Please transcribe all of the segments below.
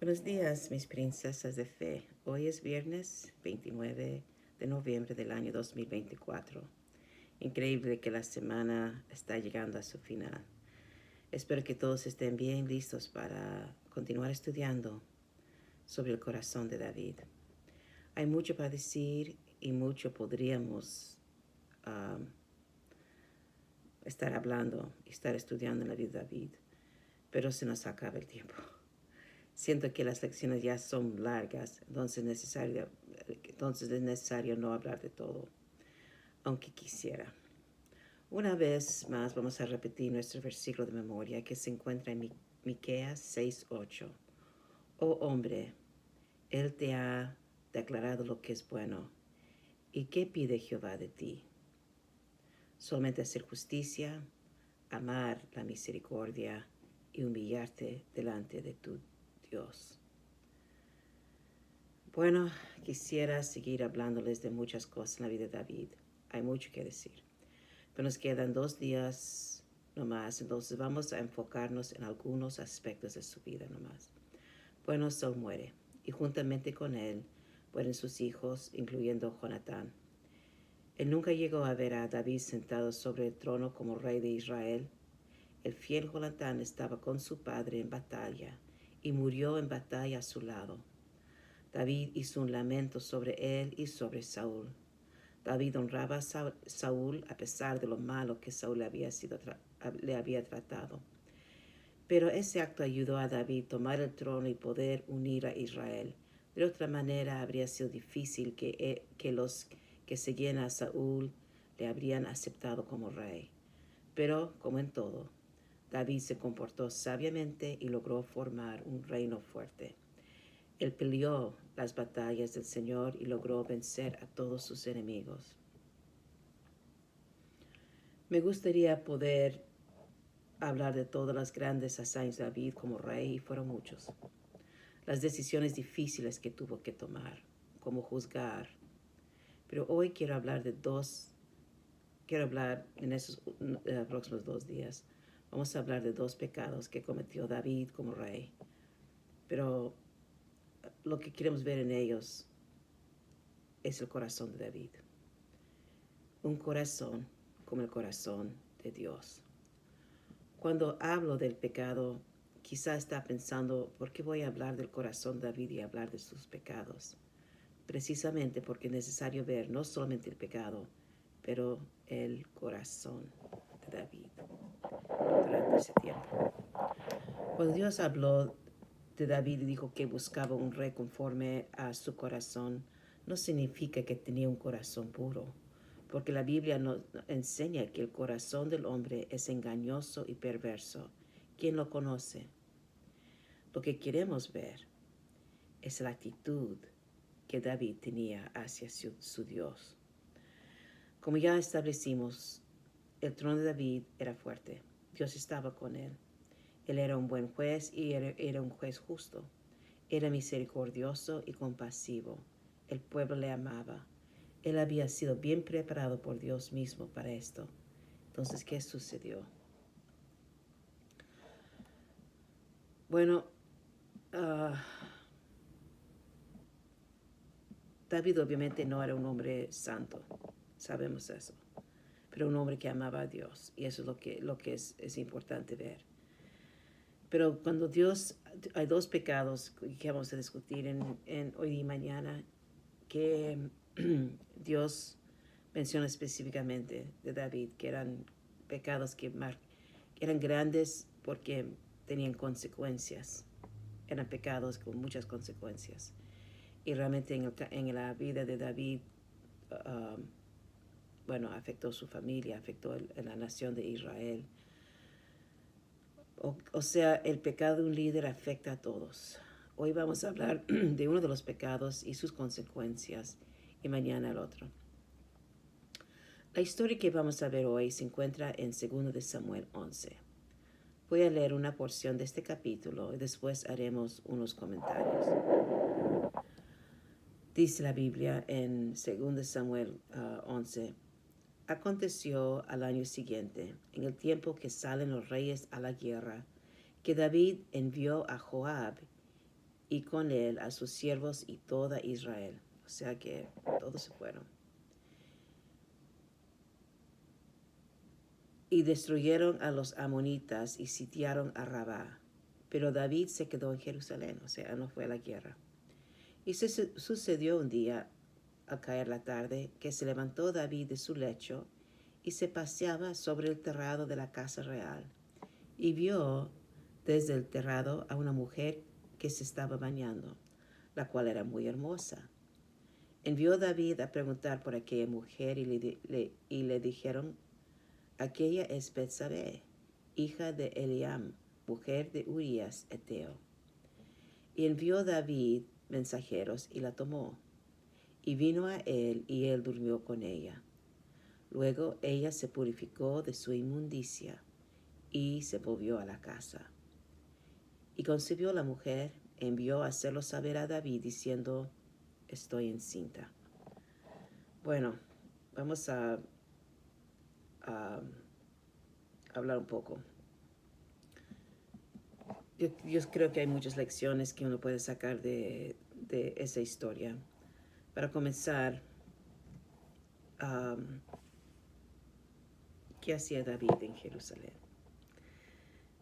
Buenos días, mis princesas de fe. Hoy es viernes 29 de noviembre del año 2024. Increíble que la semana está llegando a su final. Espero que todos estén bien listos para continuar estudiando sobre el corazón de David. Hay mucho para decir y mucho podríamos um, estar hablando y estar estudiando en la vida de David, pero se nos acaba el tiempo. Siento que las lecciones ya son largas, entonces es necesario no hablar de todo, aunque quisiera. Una vez más vamos a repetir nuestro versículo de memoria que se encuentra en Miqueas 6:8. Oh hombre, Él te ha declarado lo que es bueno. ¿Y qué pide Jehová de ti? Solamente hacer justicia, amar la misericordia y humillarte delante de tu Dios. Bueno, quisiera seguir hablándoles de muchas cosas en la vida de David. Hay mucho que decir. Pero nos quedan 2 días nomás, entonces vamos a enfocarnos en algunos aspectos de su vida nomás. Bueno, Saúl muere, y juntamente con él mueren sus hijos, incluyendo Jonatán. Él nunca llegó a ver a David sentado sobre el trono como rey de Israel. El fiel Jonatán estaba con su padre en batalla, y murió en batalla a su lado. David hizo un lamento sobre él y sobre Saúl. David honraba a Saúl a pesar de lo malo que Saúl le había tratado. Pero ese acto ayudó a David a tomar el trono y poder unir a Israel. De otra manera, habría sido difícil que los que seguían a Saúl le habrían aceptado como rey. Pero, como en todo, David se comportó sabiamente y logró formar un reino fuerte. Él peleó las batallas del Señor y logró vencer a todos sus enemigos. Me gustaría poder hablar de todas las grandes hazañas de David como rey, y fueron muchos. Las decisiones difíciles que tuvo que tomar, como juzgar. Pero hoy quiero hablar en esos próximos 2 días. Vamos a hablar de 2 pecados que cometió David como rey. Pero lo que queremos ver en ellos es el corazón de David. Un corazón como el corazón de Dios. Cuando hablo del pecado, quizá está pensando, ¿por qué voy a hablar del corazón de David y hablar de sus pecados? Precisamente porque es necesario ver no solamente el pecado, pero el corazón de David durante ese tiempo. Cuando Dios habló de David y dijo que buscaba un rey conforme a su corazón, no significa que tenía un corazón puro, porque la Biblia nos enseña que el corazón del hombre es engañoso y perverso. ¿Quién lo conoce? Lo que queremos ver es la actitud que David tenía hacia su Dios. Como ya establecimos, el trono de David era fuerte. Dios estaba con él. Él era un buen juez y era un juez justo. Era misericordioso y compasivo. El pueblo le amaba. Él había sido bien preparado por Dios mismo para esto. Entonces, ¿qué sucedió? Bueno, uh, David obviamente no era un hombre santo, sabemos eso, pero un hombre que amaba a Dios, y eso es lo que es importante ver. Pero cuando Dios, hay 2 pecados que vamos a discutir en hoy y mañana, que Dios menciona específicamente de David, que eran pecados que eran grandes porque tenían consecuencias, eran pecados con muchas consecuencias. Y realmente en la vida de David, um, bueno, afectó su familia, afectó la nación de Israel. O sea, el pecado de un líder afecta a todos. Hoy vamos a hablar de uno de los pecados y sus consecuencias, y mañana el otro. La historia que vamos a ver hoy se encuentra en 2 de Samuel 11. Voy a leer una porción de este capítulo y después haremos unos comentarios. Dice la Biblia en 2 de Samuel 11. Aconteció al año siguiente, en el tiempo que salen los reyes a la guerra, que David envió a Joab, y con él a sus siervos y toda Israel. O sea que todos se fueron. Y destruyeron a los amonitas y sitiaron a Rabá. Pero David se quedó en Jerusalén, o sea, no fue a la guerra. Y sucedió un día, al caer la tarde, que se levantó David de su lecho y se paseaba sobre el terrado de la casa real. Y vio desde el terrado a una mujer que se estaba bañando, la cual era muy hermosa. Envió David a preguntar por aquella mujer y le dijeron: aquella es Betsabé, hija de Eliam, mujer de Urías Eteo. Y envió David mensajeros y la tomó. Y vino a él y él durmió con ella. Luego ella se purificó de su inmundicia y se volvió a la casa. Y concibió la mujer, envió a hacerlo saber a David diciendo: estoy encinta. Bueno, vamos a hablar un poco. Yo creo que hay muchas lecciones que uno puede sacar de esa historia. Para comenzar, ¿qué hacía David en Jerusalén?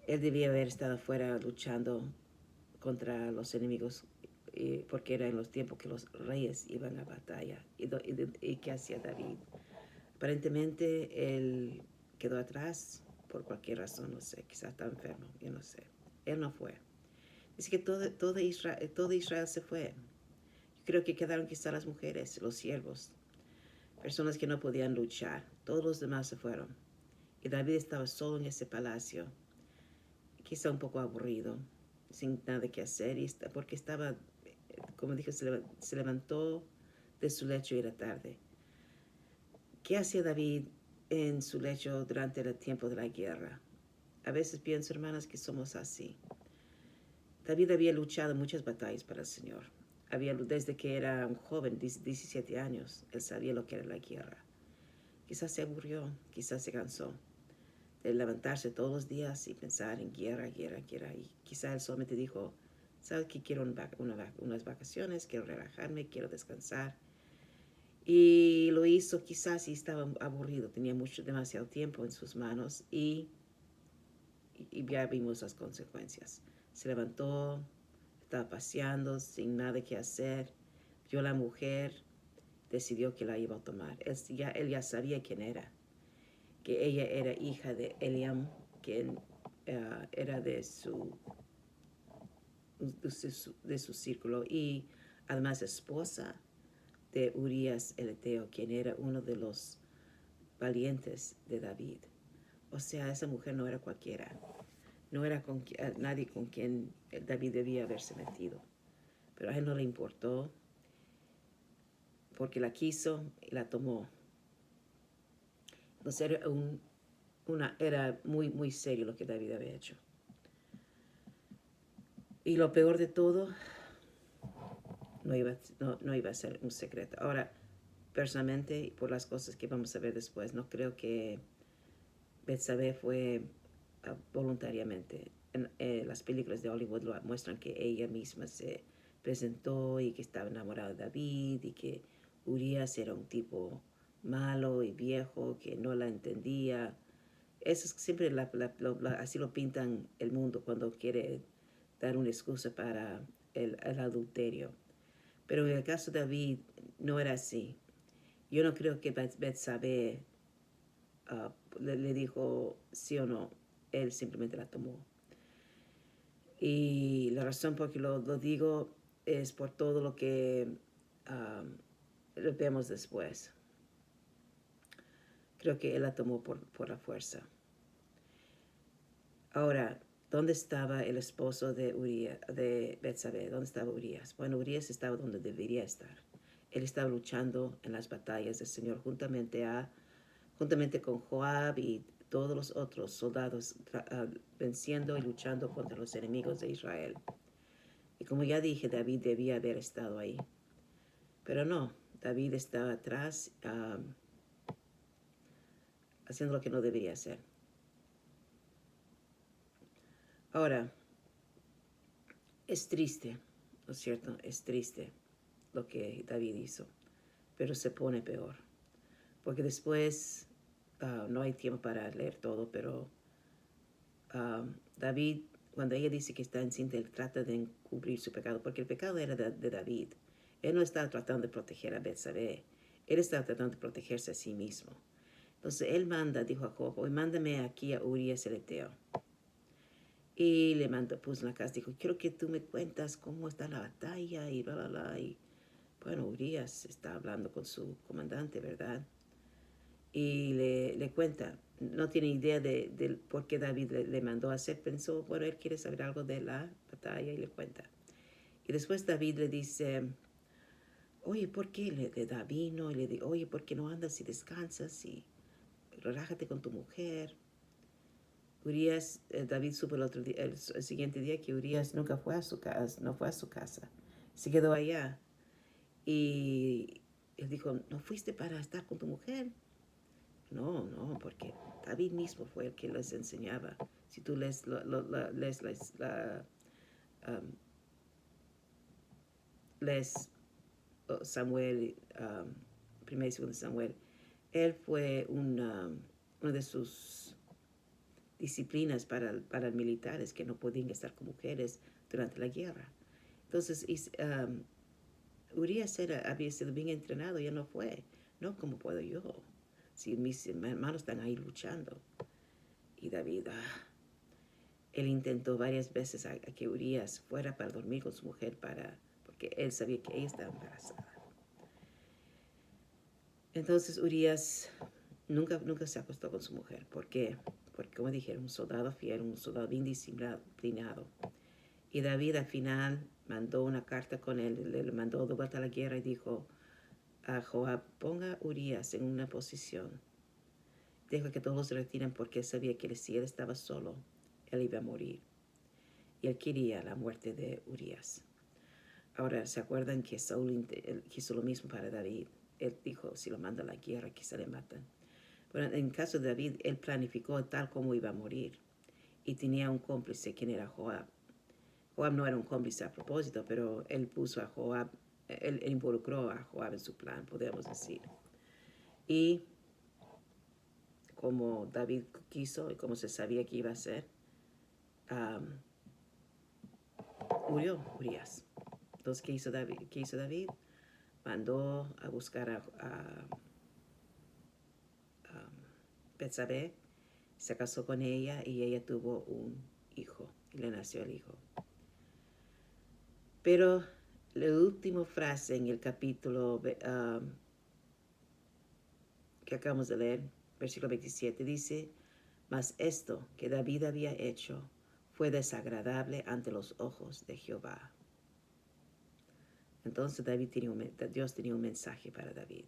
Él debía haber estado afuera luchando contra los enemigos, porque era en los tiempos que los reyes iban a batalla. ¿Y qué hacía David? Aparentemente él quedó atrás por cualquier razón, no sé, quizás estaba enfermo, yo no sé. Él no fue. Dice que todo Israel se fue. Yo creo que quedaron quizás las mujeres, los siervos, personas que no podían luchar. Todos los demás se fueron. Y David estaba solo en ese palacio, quizá un poco aburrido, sin nada que hacer, porque estaba, como dije, se levantó de su lecho y era tarde. ¿Qué hacía David en su lecho durante el tiempo de la guerra? A veces pienso, hermanas, que somos así. David había luchado muchas batallas para el Señor. Desde que era un joven, 17 años, él sabía lo que era la guerra. Quizás se aburrió, quizás se cansó de levantarse todos los días y pensar en guerra. Y quizás él solamente dijo: ¿sabes qué? Quiero unas vacaciones, quiero relajarme, quiero descansar. Y lo hizo quizás si estaba aburrido, tenía demasiado tiempo en sus manos y ya vimos las consecuencias. Se levantó, estaba paseando sin nada que hacer, vio a la mujer, decidió que la iba a tomar. Él ya sabía quién era, que ella era hija de Eliam, quien era de su círculo, y además esposa de Urías el Eteo, quien era uno de los valientes de David. O sea, esa mujer no era cualquiera, no era nadie con quien David debía haberse metido, pero a él no le importó, porque la quiso y la tomó. Entonces era muy, muy serio lo que David había hecho. Y lo peor de todo, no iba a ser un secreto. Ahora, personalmente, por las cosas que vamos a ver después, no creo que Betsabé fue voluntariamente. Las películas de Hollywood lo muestran que ella misma se presentó y que estaba enamorada de David y que Urias era un tipo malo y viejo que no la entendía. Eso es siempre así lo pintan el mundo cuando quiere dar una excusa para el adulterio. Pero en el caso de David no era así. Yo no creo que Betsabé le dijo sí o no. Él simplemente la tomó. Y la razón por que lo digo es por todo lo que lo vemos después. Creo que él la tomó por la fuerza. Ahora, ¿dónde estaba el esposo de Betsabé? ¿Dónde estaba Urías? Bueno, Urías estaba donde debería estar. Él estaba luchando en las batallas del Señor juntamente con Joab y todos los otros soldados, venciendo y luchando contra los enemigos de Israel. Y como ya dije, David debía haber estado ahí. Pero no, David estaba atrás, haciendo lo que no debería hacer. Ahora, es triste, ¿no es cierto? Es triste lo que David hizo, pero se pone peor, porque después, no hay tiempo para leer todo, pero David, cuando ella dice que está encinta, él trata de encubrir su pecado, porque el pecado era de David. Él no estaba tratando de proteger a Betsabé, él estaba tratando de protegerse a sí mismo. Entonces él dijo a Job, hoy mándame aquí a Urías el Eteo. Y le mandó, puso en la casa, dijo, quiero que tú me cuentas cómo está la batalla y bla, bla, bla. Y bueno, Urías está hablando con su comandante, ¿verdad? Y le cuenta, no tiene idea de por qué David le mandó a hacer, pensó, bueno, él quiere saber algo de la batalla y le cuenta. Y después David le dice, oye, ¿por qué le da vino? Y le dice, oye, ¿por qué no andas y descansas y relájate con tu mujer? Urías, David supo el siguiente día que Urías nunca fue a su casa, no fue a su casa, se quedó allá. Y él dijo, ¿no fuiste para estar con tu mujer? No, no, porque David mismo fue el que les enseñaba. Si tú lees, lees Samuel, primero y segundo Samuel, él fue una de sus disciplinas para militares que no podían estar con mujeres durante la guerra. Entonces, Urias había sido bien entrenado, ya no fue. No, ¿cómo puedo yo? Si mis hermanos están ahí luchando. Y David, él intentó varias veces a que Urias fuera para dormir con su mujer porque él sabía que ella estaba embarazada. Entonces Urias nunca se acostó con su mujer. ¿Por qué? Porque, como dijeron, un soldado fiel, un soldado bien disciplinado. Y David al final mandó una carta con él, le mandó de vuelta a la guerra y dijo a Joab, ponga a Urias en una posición. Deja que todos se retiren porque él sabía que si él estaba solo, él iba a morir. Y él quería la muerte de Urias. Ahora, ¿se acuerdan que Saúl hizo lo mismo para David? Él dijo, si lo manda a la guerra, quizá le matan. Bueno, en el caso de David, él planificó tal como iba a morir. Y tenía un cómplice, quien era Joab. Joab no era un cómplice a propósito, pero él puso a Joab, él involucró a Joab en su plan, podemos decir. Y como David quiso y como se sabía que iba a ser, murió Urias. Entonces, ¿qué hizo David? Mandó a buscar a Betsabé, se casó con ella y ella tuvo un hijo y le nació el hijo. Pero la última frase en el capítulo que acabamos de leer, versículo 27, dice, mas esto que David había hecho fue desagradable ante los ojos de Jehová. Entonces Dios tenía un mensaje para David.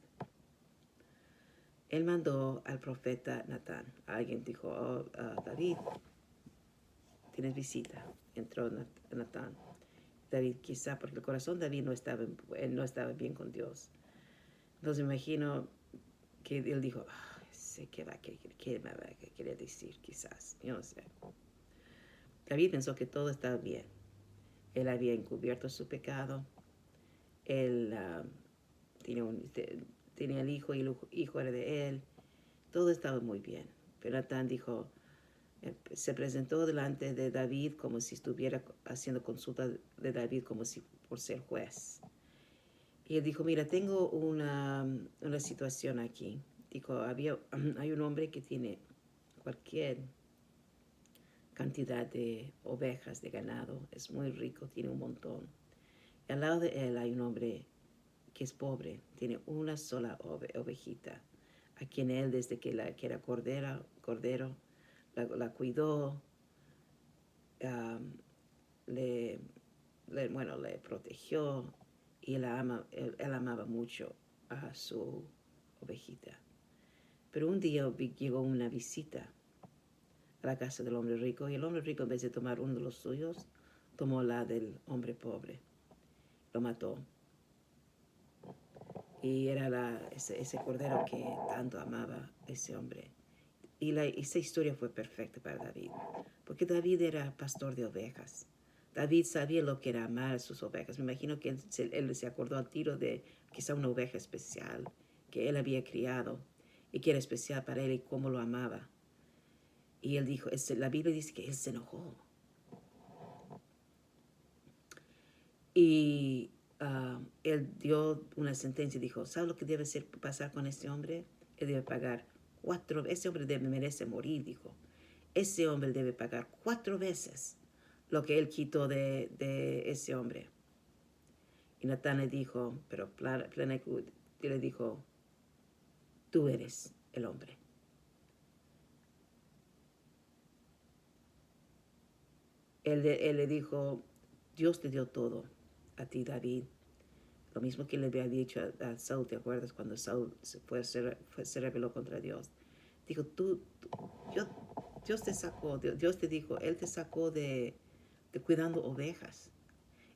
Él mandó al profeta Natán. Alguien dijo, David, tienes visita. Entró Natán. David, quizá porque el corazón de David no estaba bien con Dios. Entonces me imagino que él dijo, sé qué me va a querer decir, quizás. Yo no sé. David pensó que todo estaba bien. Él había encubierto su pecado. Él tenía el hijo y el hijo era de él. Todo estaba muy bien. Pero Natán dijo, se presentó delante de David como si estuviera haciendo consulta de David como si por ser juez. Y él dijo, mira, tengo una situación aquí. Dijo, hay un hombre que tiene cualquier cantidad de ovejas, de ganado, es muy rico, tiene un montón. Y al lado de él hay un hombre que es pobre, tiene una sola ovejita, a quien él desde que era cordero la cuidó, le protegió y él amaba mucho a su ovejita. Pero un día llegó una visita a la casa del hombre rico y el hombre rico, en vez de tomar uno de los suyos, tomó la del hombre pobre. Lo mató. Y era ese cordero que tanto amaba ese hombre. Y esa historia fue perfecta para David, porque David era pastor de ovejas. David sabía lo que era amar a sus ovejas. Me imagino que él se acordó al tiro de quizá una oveja especial que él había criado y que era especial para él y cómo lo amaba. Y él dijo, la Biblia dice que él se enojó. Y él dio una sentencia y dijo, ¿sabes lo que debe pasar con este hombre? Él debe pagar 4, ese hombre merece morir, dijo. Ese hombre debe pagar 4 veces lo que él quitó de ese hombre. Y Natán le dijo, pero plenitud, le dijo, tú eres el hombre. Él le dijo, Dios te dio todo a ti, David. Lo mismo que le había dicho a Saúl, ¿te acuerdas? Cuando Saúl se rebeló contra Dios. Dijo, Dios te sacó, Dios te dijo, Él te sacó de cuidando ovejas.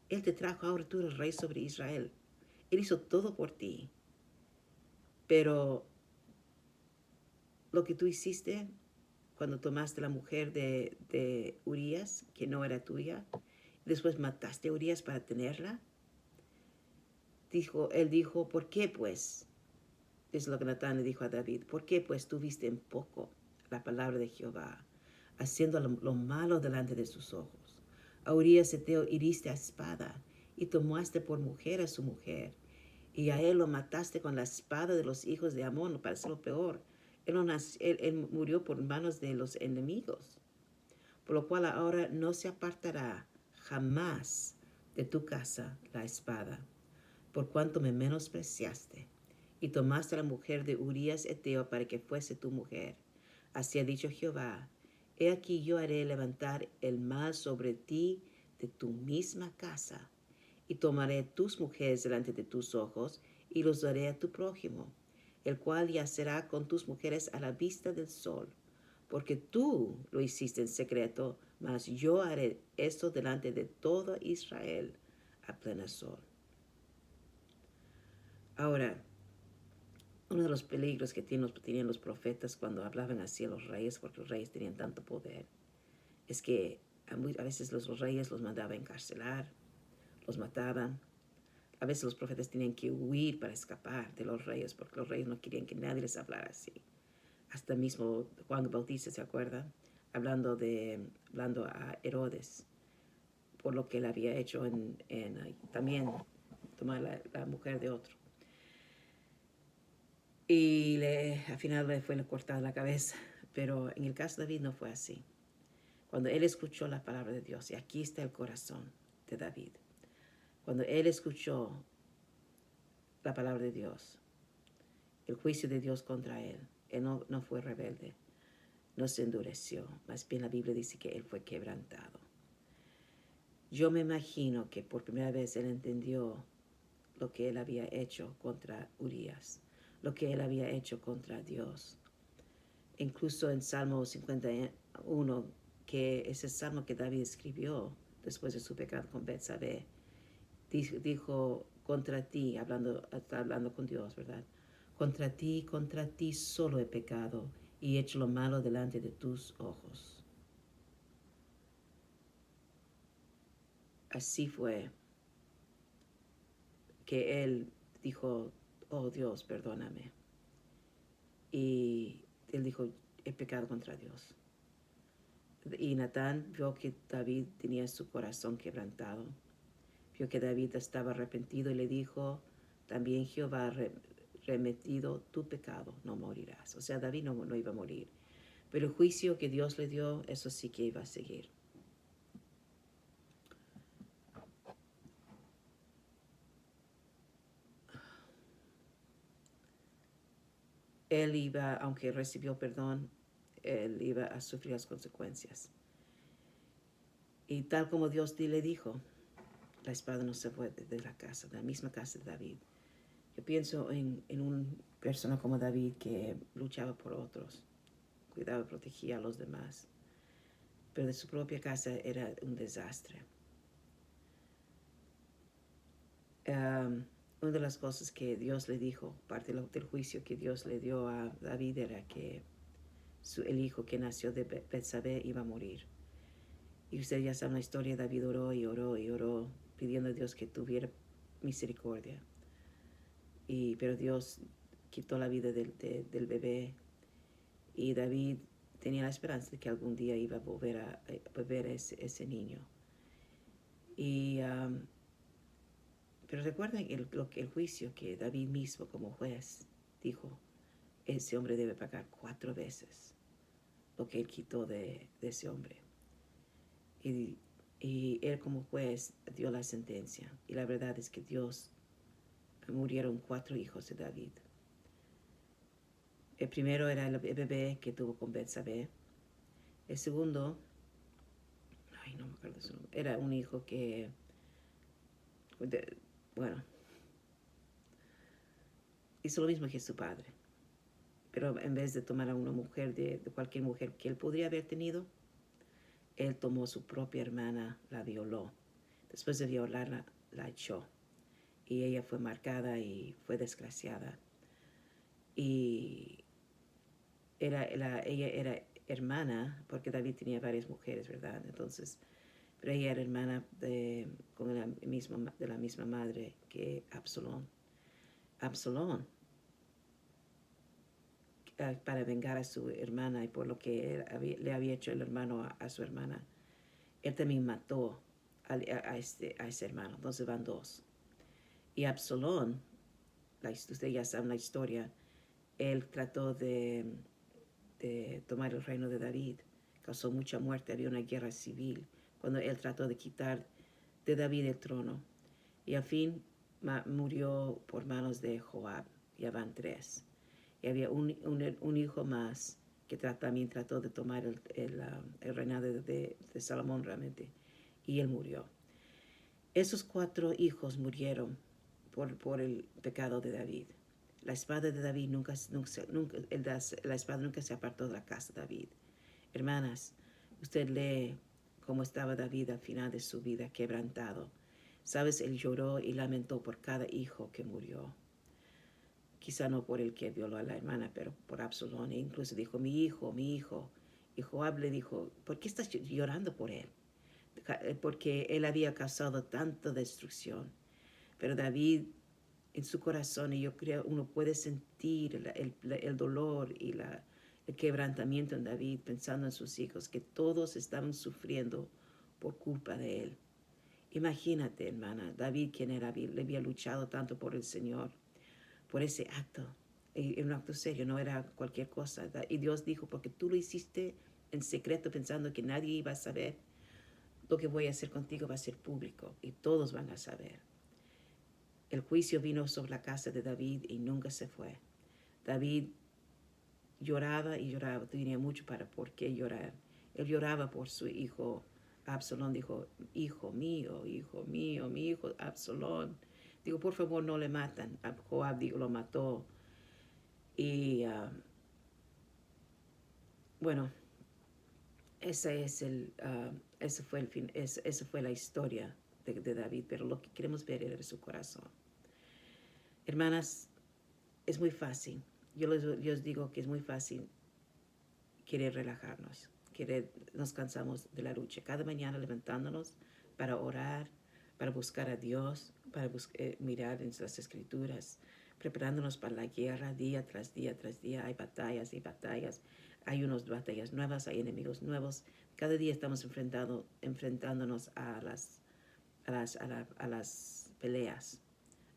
Él te trajo, ahora tú eres rey sobre Israel. Él hizo todo por ti. Pero lo que tú hiciste cuando tomaste la mujer de Urías, que no era tuya, después mataste a Urías para tenerla, él dijo, ¿por qué pues? Es lo que Natán le dijo a David, ¿por qué pues tuviste en poco la palabra de Jehová, haciendo lo malo delante de sus ojos? A Urías eteo hiriste a espada y tomaste por mujer a su mujer, y a él lo mataste con la espada de los hijos de Amón, para hacerlo peor. Él murió por manos de los enemigos, por lo cual ahora no se apartará jamás de tu casa la espada, por cuanto me menospreciaste y tomaste a la mujer de Urías eteo para que fuese tu mujer. Así ha dicho Jehová, he aquí yo haré levantar el mal sobre ti de tu misma casa, y tomaré tus mujeres delante de tus ojos, y los daré a tu prójimo, el cual yacerá con tus mujeres a la vista del sol, porque tú lo hiciste en secreto, mas yo haré esto delante de todo Israel a pleno sol. Ahora, uno de los peligros que tenían los profetas cuando hablaban así a los reyes, porque los reyes tenían tanto poder, es que a veces los reyes los mandaban a encarcelar, los mataban. A veces los profetas tenían que huir para escapar de los reyes, porque los reyes no querían que nadie les hablara así. Hasta mismo Juan Bautista, ¿se acuerda? Hablando a Herodes por lo que él había hecho también tomar la mujer de otro. Y al final le fue cortada la cabeza. Pero en el caso de David no fue así. Cuando él escuchó la palabra de Dios, y aquí está el corazón de David, cuando él escuchó la palabra de Dios, el juicio de Dios contra él no fue rebelde, no se endureció, más bien la Biblia dice que él fue quebrantado. Yo me imagino que por primera vez él entendió lo que él había hecho contra Urías, lo que él había hecho contra Dios. Incluso en Salmo 51, que es el salmo que David escribió después de su pecado con Betsabé, dijo contra ti, hablando con Dios, ¿verdad? Contra ti solo he pecado y he hecho lo malo delante de tus ojos. Así fue que él dijo, oh Dios, perdóname. Y él dijo, he pecado contra Dios. Y Natán vio que David tenía su corazón quebrantado. Vio que David estaba arrepentido y le dijo, también Jehová ha remitido tu pecado, no morirás. O sea, David no iba a morir. Pero el juicio que Dios le dio, eso sí que iba a seguir. Él iba, aunque recibió perdón, él iba a sufrir las consecuencias. Y tal como Dios le dijo, la espada no se fue de la casa, de la misma casa de David. Yo pienso en una persona como David que luchaba por otros, cuidaba y protegía a los demás, pero de su propia casa era un desastre. Una de las cosas que Dios le dijo, parte del juicio que Dios le dio a David era que el hijo que nació de Betsabé iba a morir. Y ustedes ya saben la historia, David oró y oró y oró, pidiendo a Dios que tuviera misericordia. Pero Dios quitó la vida del bebé y David tenía la esperanza de que algún día iba a volver a ver a ese niño. Pero recuerden el juicio que David mismo como juez dijo, ese hombre debe pagar 4 veces lo que él quitó de ese hombre. Y él como juez dio la sentencia. Y la verdad es que murieron 4 hijos de David. El primero era el bebé que tuvo con Betsabé. El segundo, no me acuerdo su nombre, era un hijo que, bueno, hizo lo mismo que su padre. Pero en vez de tomar a una mujer, de cualquier mujer que él podría haber tenido, él tomó a su propia hermana, la violó. Después de violarla, la echó. Y ella fue marcada y fue desgraciada. Y ella era hermana, porque David tenía varias mujeres, ¿verdad? Entonces, pero ella era hermana de la misma madre que Absalón. Absalón, para vengar a su hermana y por lo que le había hecho el hermano a su hermana, él también mató a ese hermano. Entonces van 2. Y Absalón, ustedes ya saben la historia, él trató de tomar el reino de David, causó mucha muerte, había una guerra civil, cuando él trató de quitar de David el trono. Y al fin murió por manos de Joab, ya van 3. Y había un hijo más que también trató de tomar el reinado de Salomón realmente, y él murió. Esos 4 hijos murieron por el pecado de David. La espada de David la espada nunca se apartó de la casa de David. Hermanas, usted lee cómo estaba David al final de su vida, quebrantado. Sabes, él lloró y lamentó por cada hijo que murió. Quizá no por el que violó a la hermana, pero por Absalón. E incluso dijo, mi hijo, mi hijo. Y Joab le dijo, ¿por qué estás llorando por él? Porque él había causado tanta destrucción. Pero David, en su corazón, y yo creo uno puede sentir el dolor y el quebrantamiento en David, pensando en sus hijos, que todos estaban sufriendo por culpa de él. Imagínate, hermana, David, quien era, le había luchado tanto por el Señor, por ese acto. Y un acto serio, no era cualquier cosa. Y Dios dijo, porque tú lo hiciste en secreto pensando que nadie iba a saber, lo que voy a hacer contigo va a ser público y todos van a saber. El juicio vino sobre la casa de David y nunca se fue. David lloraba y lloraba, tenía mucho por qué llorar. Él lloraba por su hijo Absalón, dijo, hijo mío, mi hijo Absalón. Digo, por favor, no le matan. Joab lo mató. Y bueno, ese fue el fin, esa fue la historia de David, pero lo que queremos ver era su corazón. Hermanas, es muy fácil. Yo les digo que es muy fácil querer relajarnos, nos cansamos de la lucha. Cada mañana levantándonos para orar, para buscar a Dios, para mirar en las escrituras, preparándonos para la guerra día tras día tras día. Hay batallas y batallas. Hay unas batallas nuevas, hay enemigos nuevos. Cada día estamos enfrentándonos a las peleas,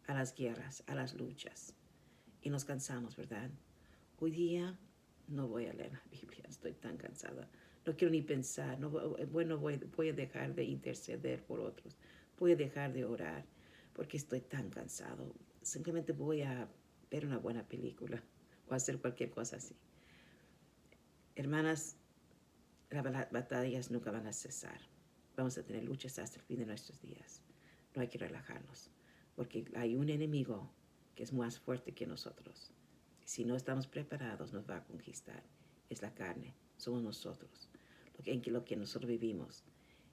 a las guerras, a las luchas. Y nos cansamos, ¿verdad? Hoy día no voy a leer la Biblia, estoy tan cansada. No quiero ni pensar. No, bueno, voy a dejar de interceder por otros. Voy a dejar de orar porque estoy tan cansado. Simplemente voy a ver una buena película o hacer cualquier cosa así. Hermanas, las batallas nunca van a cesar. Vamos a tener luchas hasta el fin de nuestros días. No hay que relajarnos porque hay un enemigo que es más fuerte que nosotros. Si no estamos preparados, nos va a conquistar. Es la carne, somos nosotros, lo que nosotros vivimos.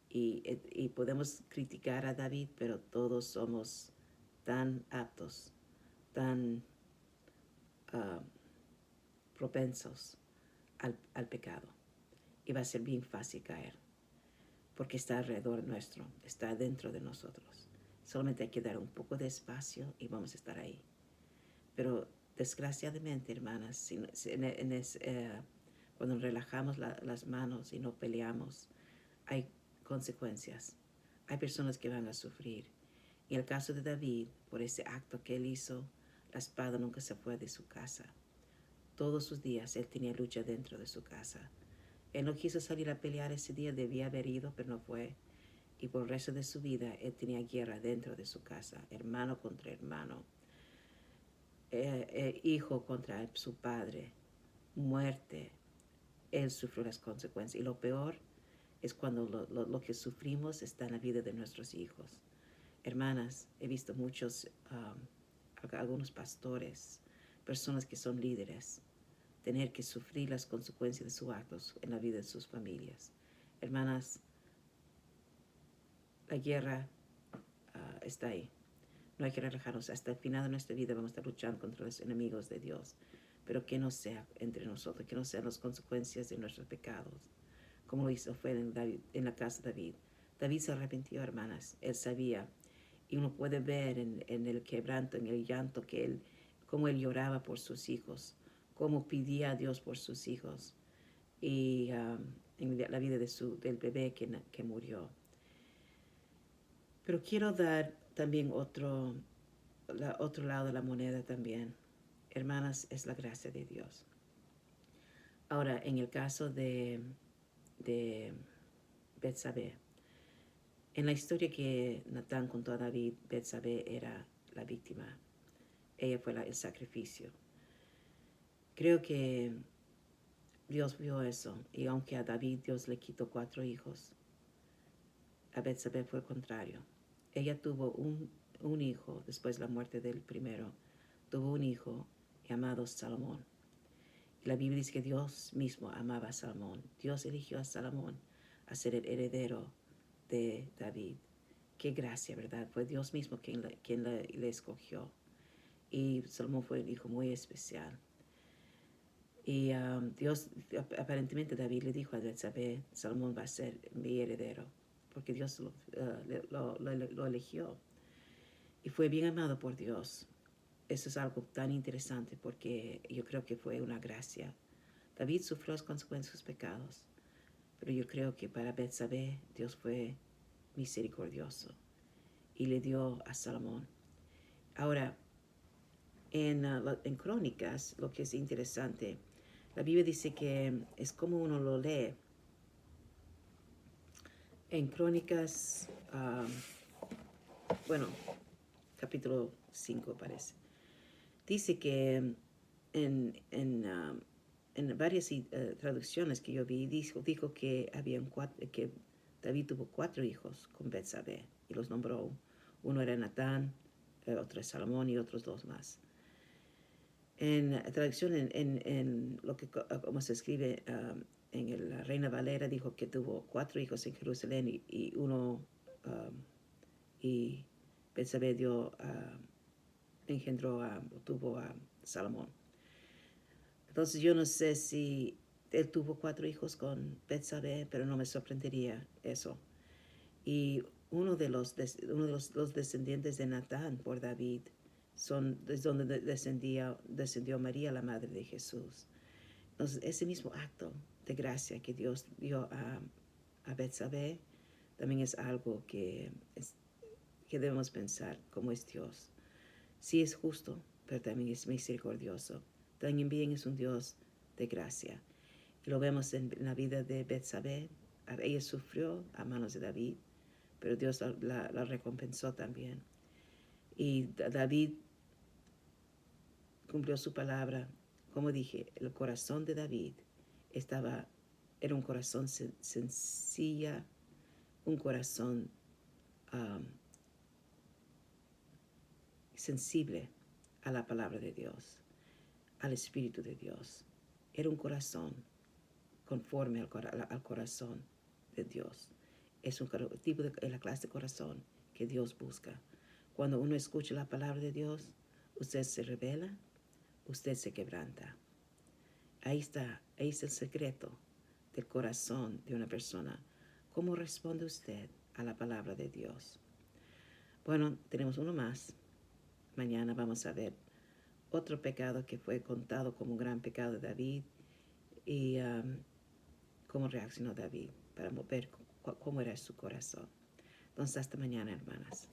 Y podemos criticar a David, pero todos somos tan aptos, tan propensos al pecado. Y va a ser bien fácil caer. porque está alrededor nuestro, está dentro de nosotros. Solamente hay que dar un poco de espacio y vamos a estar ahí. Pero desgraciadamente, hermanas, cuando relajamos las manos y no peleamos, hay consecuencias. Hay personas que van a sufrir. En el caso de David, por ese acto que él hizo, la espada nunca se fue de su casa. Todos sus días él tenía lucha dentro de su casa. Él no quiso salir a pelear ese día, debía haber ido, pero no fue. Y por el resto de su vida él tenía guerra dentro de su casa, hermano contra hermano, hijo contra su padre, muerte. Él sufrió las consecuencias. Y lo peor es cuando lo que sufrimos está en la vida de nuestros hijos. Hermanas, he visto muchos, algunos pastores, personas que son líderes, tener que sufrir las consecuencias de sus actos en la vida de sus familias. Hermanas, la guerra está ahí. No hay que relajarnos. Hasta el final de nuestra vida vamos a estar luchando contra los enemigos de Dios. Pero que no sea entre nosotros, que no sean las consecuencias de nuestros pecados, como lo hizo fue en la casa de David. David se arrepintió, hermanas. Él sabía. Y uno puede ver en el quebranto, en el llanto, cómo él lloraba por sus hijos, cómo pedía a Dios por sus hijos. Y en la vida del bebé que murió. Pero quiero dar también otro lado de la moneda también. Hermanas, es la gracia de Dios. Ahora, en el caso de Betsabé, en la historia que Natán contó a David, Betsabé era la víctima. Ella fue el sacrificio. Creo que Dios vio eso, y aunque a David Dios le quitó 4 hijos, a Betsabé fue el contrario. Ella tuvo un hijo después de la muerte del primero. Tuvo un hijo llamado Salomón. Y la Biblia dice que Dios mismo amaba a Salomón. Dios eligió a Salomón a ser el heredero de David. Qué gracia, ¿verdad? Fue Dios mismo quien le escogió. Y Salomón fue un hijo muy especial. Y Dios, aparentemente David le dijo a Betsabé, Salomón va a ser mi heredero, porque Dios lo eligió. Y fue bien amado por Dios. Eso es algo tan interesante porque yo creo que fue una gracia. David sufrió las consecuencias de sus pecados, pero yo creo que para Betsabé Dios fue misericordioso y le dio a Salomón. Ahora, en Crónicas, lo que es interesante, la Biblia dice que es como uno lo lee. En Crónicas, capítulo 5 parece, dice que en varias traducciones que yo vi, dijo que que David tuvo 4 hijos con Betsabé y los nombró. Uno era Natán, otro es Salomón y otros 2 más. En la traducción, en lo que como se escribe en la Reina Valera, dijo que tuvo 4 hijos en Jerusalén y Betsabé tuvo a Salomón. Entonces yo no sé si él tuvo 4 hijos con Betsabé, pero no me sorprendería eso. Y uno de los descendientes de Natán por David es donde descendió María, la madre de Jesús. Entonces ese mismo acto de gracia que Dios dio a Betsabé también es algo que debemos pensar cómo es Dios. Sí es justo, pero también es misericordioso. También es un Dios de gracia. Y lo vemos en la vida de Betsabé. Ella sufrió a manos de David, pero Dios la recompensó también. Y David cumplió su palabra. Como dije, el corazón de David era un corazón sencilla, un corazón sensible a la palabra de Dios, al Espíritu de Dios. Era un corazón conforme al corazón de Dios. Es un tipo de la clase de corazón que Dios busca. Cuando uno escucha la palabra de Dios, usted se revela, usted se quebranta. Ahí está el secreto del corazón de una persona. ¿Cómo responde usted a la palabra de Dios? Bueno, tenemos uno más. Mañana vamos a ver otro pecado que fue contado como un gran pecado de David y cómo reaccionó David para ver cómo era su corazón. Entonces, hasta mañana, hermanas.